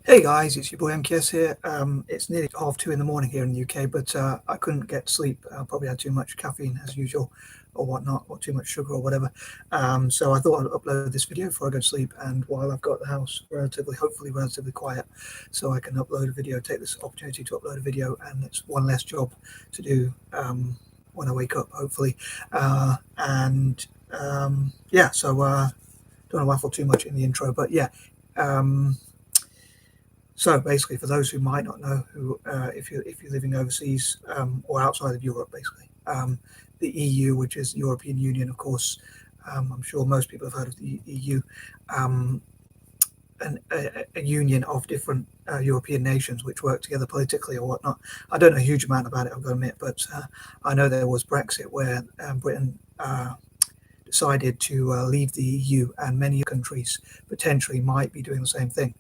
Hey guys, it's your boy M.K.S here. It's nearly 2:30 in the morning here in the UK, but I couldn't get sleep. I probably had too much caffeine as usual, or whatnot, or too much sugar or whatever. So I thought I'd upload this video before I go to sleep, and while I've got the house hopefully relatively quiet, so I can upload a video, take this opportunity to upload a video, and it's one less job to do when I wake up, hopefully. Yeah, so don't want to waffle too much in the intro, but yeah. So basically, for those who might not know, if you're living overseas or outside of Europe, basically, the EU, which is the European Union, of course, I'm sure most people have heard of the EU, a union of different European nations which work together politically or whatnot. I don't know a huge amount about it, I've got to admit, but I know there was Brexit where Britain decided to leave the EU, and many countries potentially might be doing the same thing,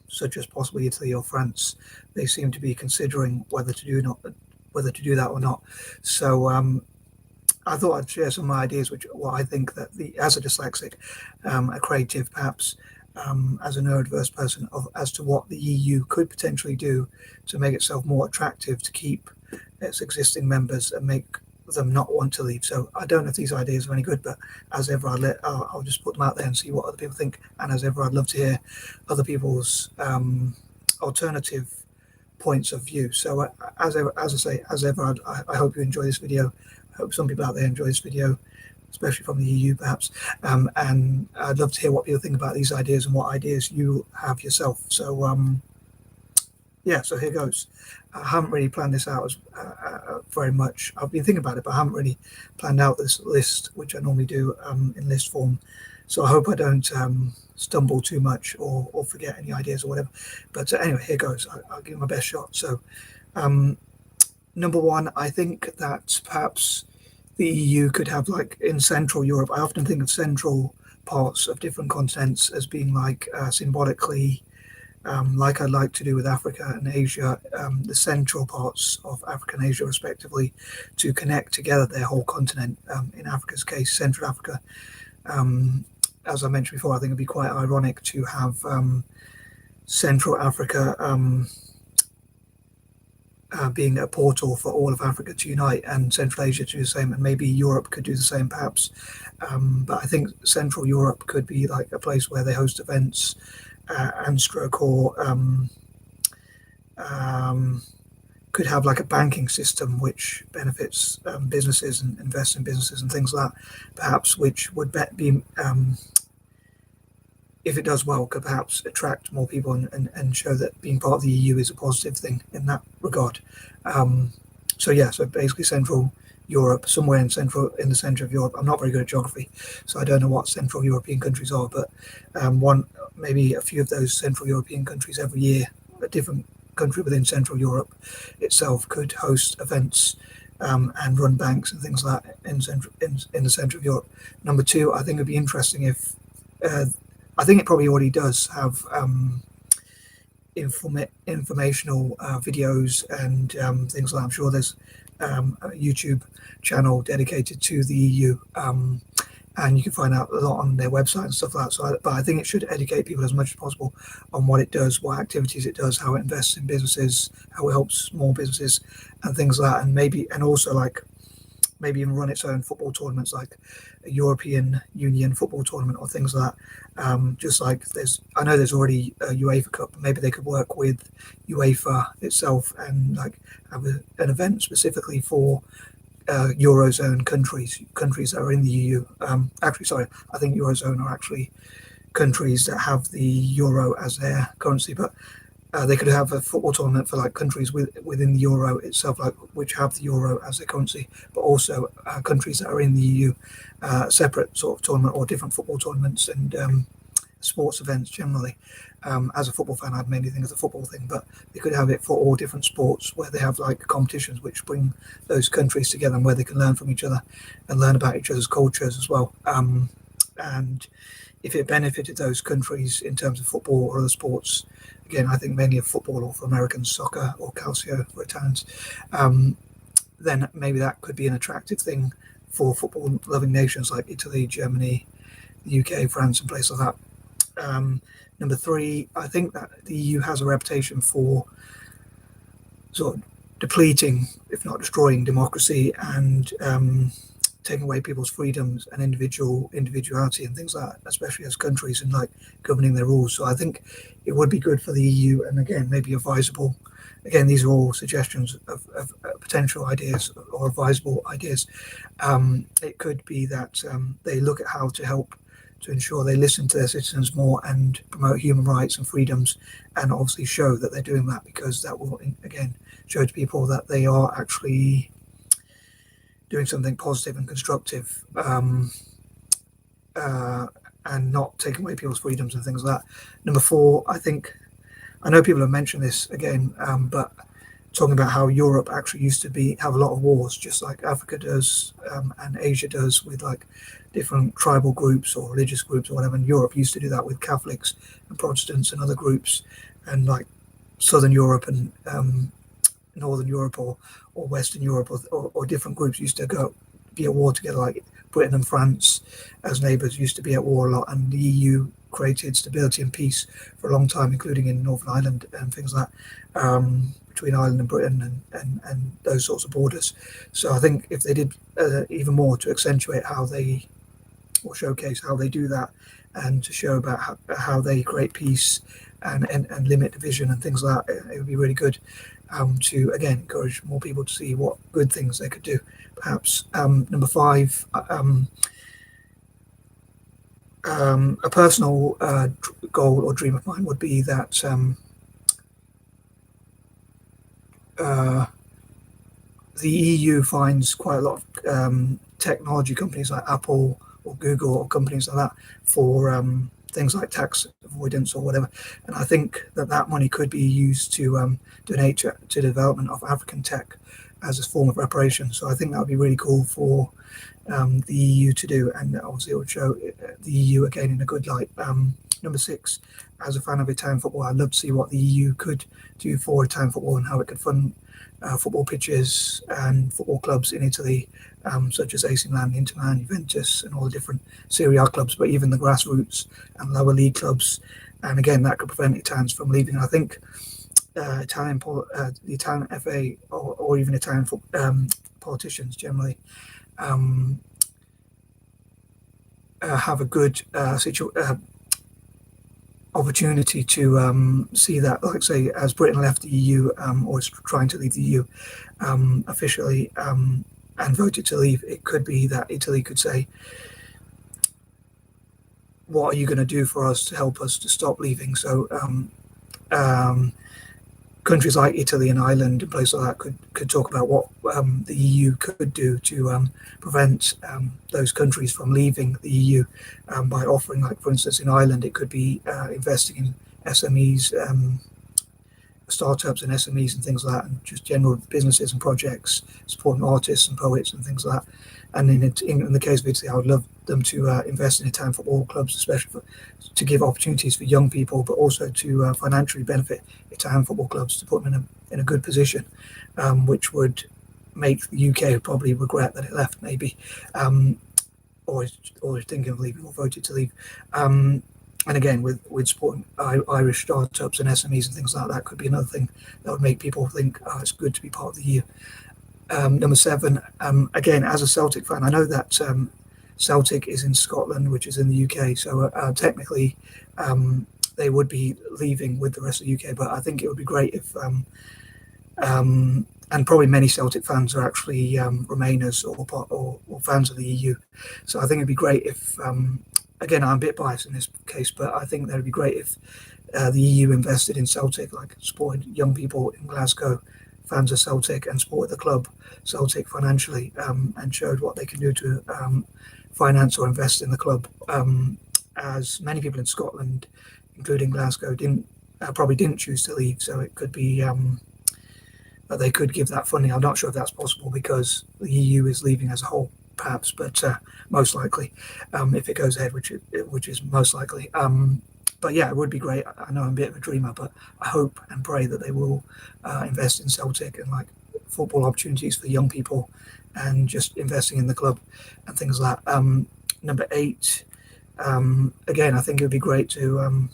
such as possibly Italy or France. They seem to be considering whether to do that or not. So I thought I'd share some ideas, what I think that as a dyslexic, a creative perhaps, as a neurodiverse person, as to what the EU could potentially do to make itself more attractive, to keep its existing members and make them not want to leave. So I don't know if these ideas are any good, but as ever, I'll just put them out there and see what other people think. And as ever, I'd love to hear other people's alternative points of view. So as I say, I hope you enjoy this video. I hope some people out there enjoy this video, especially from the EU perhaps, and I'd love to hear what people think about these ideas and what ideas you have yourself. So yeah, so here goes. I haven't really planned this out very much. I've been thinking about it, but I haven't really planned out this list, which I normally do in list form. So I hope I don't stumble too much or forget any ideas or whatever. But anyway, here goes. I'll give it my best shot. So number one, I think that perhaps the EU could have, like in Central Europe, I often think of central parts of different continents as being like symbolically, like I'd like to do with Africa and Asia, the central parts of Africa and Asia respectively, to connect together their whole continent. In Africa's case, Central Africa. As I mentioned before, I think it'd be quite ironic to have Central Africa being a portal for all of Africa to unite, and Central Asia to do the same, and maybe Europe could do the same perhaps. But I think Central Europe could be like a place where they host events and stroke, or could have like a banking system which benefits businesses and invest in businesses and things like that, perhaps, which would be, if it does well, could perhaps attract more people and show that being part of the EU is a positive thing in that regard. So yeah, so basically Central Europe, somewhere in the centre of Europe. I'm not very good at geography, so I don't know what Central European countries are, but maybe a few of those Central European countries every year, a different country within Central Europe itself could host events and run banks and things like that in the centre of Europe. Number two, I think it'd be interesting if I think it probably already does have informational videos and things like that. I'm sure there's a YouTube channel dedicated to the EU, and you can find out a lot on their website and stuff like that. So, but I think it should educate people as much as possible on what it does, what activities it does, how it invests in businesses, how it helps small businesses, and things like that. And also like maybe even run its own football tournaments, like a European Union football tournament or things like that. Just like I know there's already a UEFA Cup. Maybe they could work with UEFA itself and like have an event specifically for Eurozone countries that are in the EU. Actually, sorry, I think Eurozone are actually countries that have the euro as their currency, but they could have a football tournament for like countries within the euro itself, like which have the euro as their currency, but also countries that are in the EU, separate sort of tournament or different football tournaments and sports events generally. As a football fan, I'd mainly think of the football thing, but they could have it for all different sports where they have like competitions which bring those countries together and where they can learn from each other and learn about each other's cultures as well. And if it benefited those countries in terms of football or other sports, again, I think mainly of football, or for Americans, soccer, or Calcio for Italians, then maybe that could be an attractive thing for football-loving nations like Italy, Germany, the UK, France, and places like that. Number 3, I think that the EU has a reputation for sort of depleting, if not destroying, democracy and taking away people's freedoms and individuality and things like that, especially as countries and like governing their rules. So I think it would be good for the EU, and again, maybe advisable. Again, these are all suggestions of potential ideas or advisable ideas. It could be that they look at how to help to ensure they listen to their citizens more and promote human rights and freedoms, and obviously show that they're doing that, because that will again show to people that they are actually doing something positive and constructive, and not taking away people's freedoms and things like that. Number 4, I know people have mentioned this again, but talking about how Europe actually used to have a lot of wars, just like Africa does, and Asia does, with like different tribal groups or religious groups or whatever. And Europe used to do that with Catholics and Protestants and other groups, and like Southern Europe and Northern Europe or Western Europe or different groups used to be at war together, like Britain and France as neighbours used to be at war a lot, and the EU created stability and peace for a long time, including in Northern Ireland and things like that, between Ireland and Britain and those sorts of borders. So I think if they did even more to accentuate or showcase how they do that, and to show about how they create peace and limit division and things like that, it would be really good. To again encourage more people to see what good things they could do. Perhaps number 5, a personal goal or dream of mine would be that the EU finds quite a lot of technology companies like Apple or Google or companies like that for things like tax avoidance or whatever. And I think that money could be used to donate to the development of African tech as a form of reparation. So I think that would be really cool for the EU to do, and obviously it would show the EU again in a good light. Number 6, as a fan of Italian football, I'd love to see what the EU could do for Italian football and how it could fund football pitches and football clubs in Italy, such as AC Milan, Inter Milan, Juventus, and all the different Serie A clubs, but even the grassroots and lower league clubs. And again, that could prevent Italians from leaving. I think the Italian FA or even Italian politicians generally have a good opportunity to see that, like say, as Britain left the EU or is trying to leave the EU officially and voted to leave, it could be that Italy could say, what are you going to do for us to help us to stop leaving? So countries like Italy and Ireland and places like that could talk about what the EU could do to prevent those countries from leaving the EU by offering, like for instance in Ireland, it could be investing in SMEs, startups and SMEs and things like that, and just general businesses and projects, supporting artists and poets and things like that. And in the case of Italy, I would love them to invest in Italian football clubs, especially to give opportunities for young people, but also to financially benefit Italian football clubs, to put them in a good position, which would make the UK probably regret that it left, maybe, or thinking of leaving or voted to leave. And again, with supporting Irish startups and SMEs and things like that, could be another thing that would make people think, oh, it's good to be part of the EU. Number 7, again, as a Celtic fan, I know that Celtic is in Scotland, which is in the UK, so technically they would be leaving with the rest of the UK, but I think it would be great if, and probably many Celtic fans are actually Remainers or fans of the EU, so I think it'd be great if, again, I'm a bit biased in this case, but I think that would be great if the EU invested in Celtic, like supported young people in Glasgow, fans of Celtic, and supported the club Celtic financially, and showed what they can do to finance or invest in the club, as many people in Scotland, including Glasgow, probably didn't choose to leave. So it could be that they could give that funding. I'm not sure if that's possible because the EU is leaving as a whole, perhaps, but most likely, if it goes ahead, which is most likely. But yeah, it would be great. I know I'm a bit of a dreamer, but I hope and pray that they will invest in Celtic and like football opportunities for young people, and just investing in the club and things like that. Number 8, again, I think it would be great to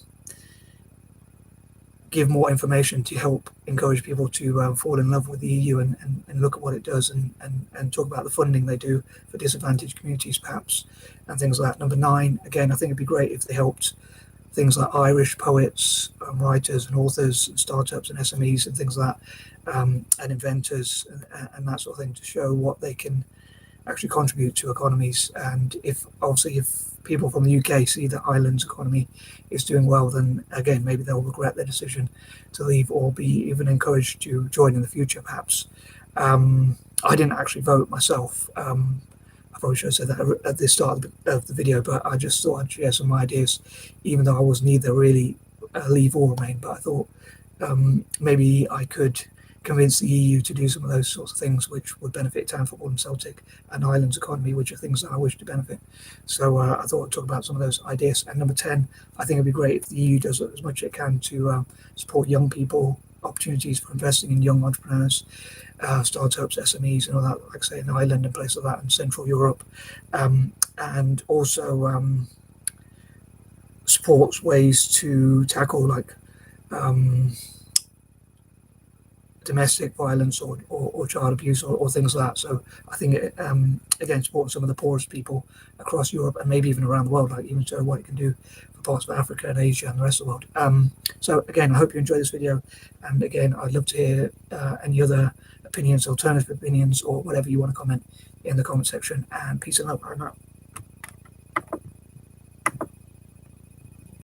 give more information to help encourage people to fall in love with the EU and look at what it does and talk about the funding they do for disadvantaged communities, perhaps, and things like that. Number 9, again, I think it'd be great if they helped things like Irish poets, writers and authors and startups and SMEs and things like that, and inventors and that sort of thing, to show what they can actually contribute to economies. And if people from the UK see that Ireland's economy is doing well, then again, maybe they'll regret their decision to leave, or be even encouraged to join in the future, perhaps. I didn't actually vote myself. I probably should have said that at the start of the video, but I just thought I'd share some ideas, even though I was neither really leave or remain. But I thought maybe I could convince the EU to do some of those sorts of things which would benefit town football and Celtic and Ireland's economy, which are things that I wish to benefit. So I thought I'd talk about some of those ideas. And number 10, I think it'd be great if the EU does as much as it can to support young people, opportunities for investing in young entrepreneurs, startups, SMEs, and all that, like I say, in Ireland and places like that, in Central Europe, and also supports ways to tackle like domestic violence or child abuse or things like that. So I think it, again, supporting some of the poorest people across Europe and maybe even around the world, like even so what it can do for parts of Africa and Asia and the rest of the world. So again, I hope you enjoyed this video, and again, I'd love to hear any other opinions, alternative opinions, or whatever you want to comment in the comment section. And peace and love. I'm out.